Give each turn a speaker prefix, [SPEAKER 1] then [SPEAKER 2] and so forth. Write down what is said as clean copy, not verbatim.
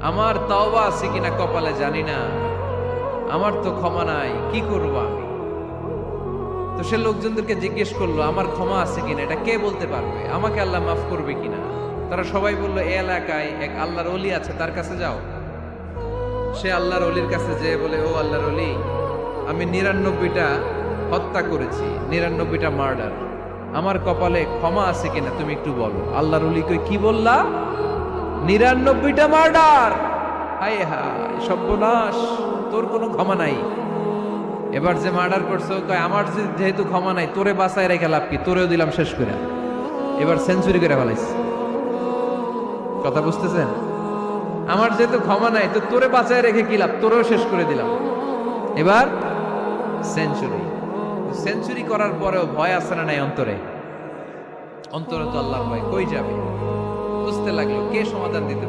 [SPEAKER 1] আমার তওবা আছে কিনা কপালে জানি না, আমার তো ক্ষমা নাই, কি করব আমি? তো সে লোকজনদেরকে জিজ্ঞেস করলো, আমার ক্ষমা আছে কিনা, এটা কে বলতে পারবে? আমাকে আল্লাহ মাফ করবে কিনা? তারা সবাই বললো, এই এলাকায় এক আল্লাহর ওলি আছে, তার কাছে যাও। সে আল্লাহর ওলির কাছে যেয়ে বলে, ও আল্লাহর ওলি, আমি 99টা হত্যা করেছি, 99টা মার্ডার, আমার কপালে ক্ষমা আছে কিনা তুমি একটু বলো। আল্লাহর ওলি কই, কি বললা? 99টা মার্ডার? হায় হায় সর্বনাশ, তোর কোনো ক্ষমা নাই। এবার যে মার্ডার করছো কয়, আমার যেহেতু ক্ষমা নাই, তোরে বাঁচায় রেখে লাভ কি, তোরেও দিলাম শেষ করে। এবার সেঞ্চুরি করে ফেলাইছে। কথা বুঝতেছেন? আমার যেহেতু ক্ষমা নাই, তো তোরে বাঁচায় রেখে কি লাভ, তোরেও শেষ করে দিলাম। এবার সেঞ্চুরি। সেঞ্চুরি করার পরেও ভয় আসে না নাই অন্তরে? অন্তরে তো আল্লাহর ভয়, কই যাবে? বুঝতে লাগলো কে সমাধান দিতে